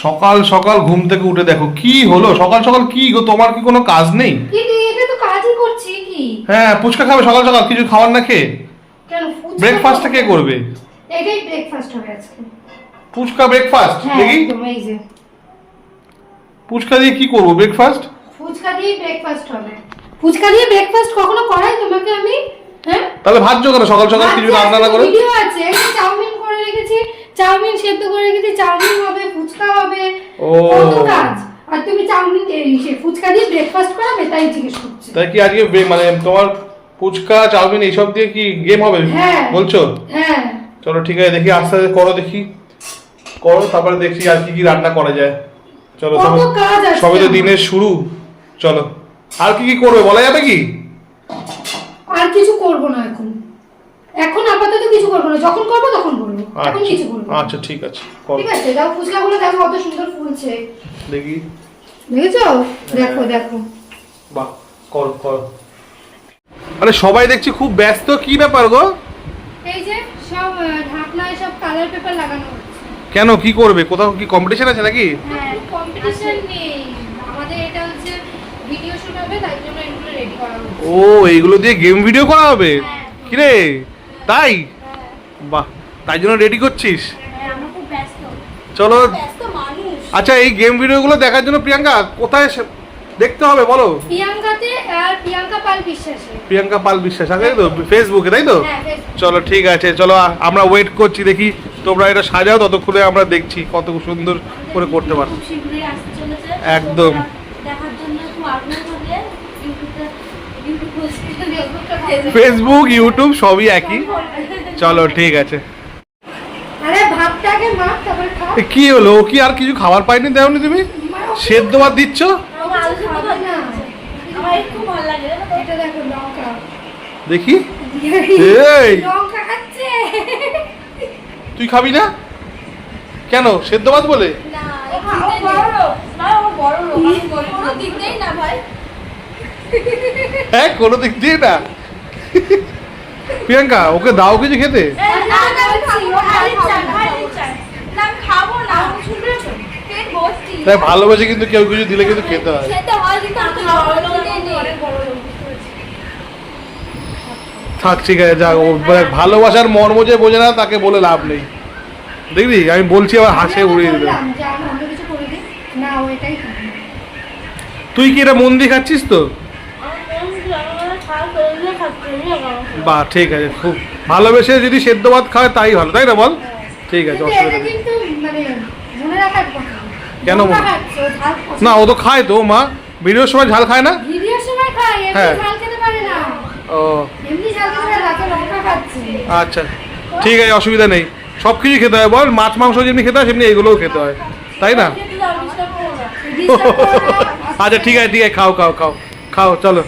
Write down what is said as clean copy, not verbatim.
সকাল সকাল ঘুম থেকে উঠে দেখো কি হলো, সকাল সকাল কি গো, তোমার কি কোনো কাজ নেই? এটা তো কাজই করছি কি। হ্যাঁ, ফুচকা খাবে সকাল সকাল, কিছু খাবার না খেয়ে? কেন ফুচকা? ব্রেকফাস্টটা কে করবে? এটাই ব্রেকফাস্ট হবে আজকে। ফুচকা ব্রেকফাস্ট? হ্যাঁ দেখি একদম, এই যে ফুচকা দিয়ে কি করবো ব্রেকফাস্ট? ফুচকা দিয়ে ব্রেকফাস্ট হবে। ফুচকা দিয়ে ব্রেকফাস্ট কখনো করাই তোমাকে আমি? হ্যাঁ, তাহলে ভাবছো কেন সকাল সকাল কিছু রান্না না করে? ভিডিও আছে, চাউমিন করে রেখেছি, চাউমিন সেদ্ধ করে রেখেছি, চাউমিন হবে, ফুচকা হবে, ও কত কাজ। আর তুমি চাউমিন ফুচকা দিয়ে ব্রেকফাস্ট করাবে, তাই জিজ্ঞেস করছি। তাই কি আজকে মানে তোমার ফুচকা চাউমিন এইসব দিয়ে কি গেম হবে হ্যাঁ বলছো? হ্যাঁ চলো ঠিক আছে, দেখি আস্তে আস্তে করো, দেখি করো, তারপরে দেখি আর কি কি রান্না করা যায়। চলো কত কাজ আছে। সবে তো দিনের শুরু। চলো আর কি কি করবে বলা যাবে কি? আর কিছু করব না এখন, এখন আপাতত কিছু করব না, যখন করব তখন করব, এখন কিছু করব না। আচ্ছা ঠিক আছে করো। ঠিক আছে, দাও ফুচকাগুলো দেখো কত সুন্দর ফুলছে, দেখি। দেখেছো? দেখো দেখো। বাহ, করো করো। আরে সবাই দেখছি খুব ব্যস্ত, কি ব্যাপার গো? এই যে সব ঢাকনায় সব কালার পেপার লাগানো হচ্ছে। কেন, কি করবে? কোথাও কি কম্পিটিশন আছে নাকি? হ্যাঁ, কম্পিটিশন নেই, আমাদের এটা হচ্ছে ভিডিও শুট হবে, তাই জন্য এগুলো রেডি করা হচ্ছে। ও, এইগুলো দিয়ে গেম ভিডিও করা হবে? হ্যাঁ। কি রে, তাই? বাহ, তাই জন্য রেডি করছিস? হ্যাঁ, আমরা খুব ব্যস্ত, চলো। ব্যস্ত মানুষ। আচ্ছা, এই গেম ভিডিওগুলো দেখার জন্য প্রিয়াঙ্কা কোথায় দেখতে হবে বলো? প্রিয়াঙ্কাতে আর প্রিয়াঙ্কা পাল বিশ্বাসে। প্রিয়াঙ্কা পাল বিশ্বাস আছে তো ফেসবুকে, তাই তো? হ্যাঁ, Facebook। চলো ঠিক আছে, চলো আমরা ওয়েট করছি, দেখি তোমরা এটা সাজাও, ততক্ষণে আমরা দেখছি কত সুন্দর করে করতে পারো। খুব শীঘ্রই আসতে চলেছে, একদম। দেখার জন্য একটু আগ্রহ থাকলে ইউটিউবে ফেসবুক ইউটিউব সবই একই। চলো ঠিক আছে। আরে ভাতটাকে মাখ, তারপরে খা। এ, কি হলো, ও কি আর কিছু খাবার পাইনি দেওনি তুমি? সেদ্ধ ভাত দিচ্ছ? আমার আলু সেদ্ধ ভাত না, আমার একটু ভালো লাগে না। এটা দেখো লঙ্কা, দেখি। এই লঙ্কা খাচ্ছে। তুই খাবি না কেন, সেদ্ধ ভাত বলে? না, ও বড় লোক, না ও বড় লোক, আমি গরিব, কোনো দিক দেই না ভাই। হ্যাঁ, কোনো দিক দিয়ে না। প্রিয়াঙ্কা, ওকে দাও কিছু খেতে। না না, আমি খাবো না, খালি চাই না, আমি খাবো না, আমি শুনছো পেট ভর্তি। তাই ভালোবাসে, কিন্তু কেউ কিছু দিলে কিন্তু খেতে হয়। খেতে হয়, কিন্তু আমি খাবো না, অনেক বড় লোক। থাক ঠিক আছে, যাক, ও ভালোবাসার মর্ম যে বোঝে না তাকে বলে লাভ নেই। দেখবি আমি বলছি আবার হাসে উড়িয়ে দিল। না, ও এটাই খাবে। তুই কি এটা মন দিয়ে খাচ্ছিস তো? বাহ, ঠিক আছে, খুব ভালোবেসে যদি সেদ্ধ ভাত খায় তাই ভালো, তাই না বল? ঠিক আছে, কিন্তু অসুবিধা এটা নেই। কিন্তু মানে মনে রাখার কথা। কেন লঙ্কা মনে- খাচ্ছে, ও ঝাল পছন্দ। না, ও তো খায় তো মা, ভিডিওর সময় ঝাল খায় না? ভিডিওর সময় খায়, হ্যাঁ। এমনি ঝাল খেতে পারে না। ও এমনি ঝাল খেতে পারে না, রাতে লঙ্কা খাচ্ছে। আচ্ছা ঠিক আছে, অসুবিধা নেই, সব কিছু খেতে হয় বল, মাছ মাংস যেমনি খেতে হয় সেমনি এগুলোও খেতে হয়, তাই না? ডিস্টার্ব করো না। আচ্ছা ঠিক আছে ঠিক আছে, খাও খাও খাও খাও, চলো।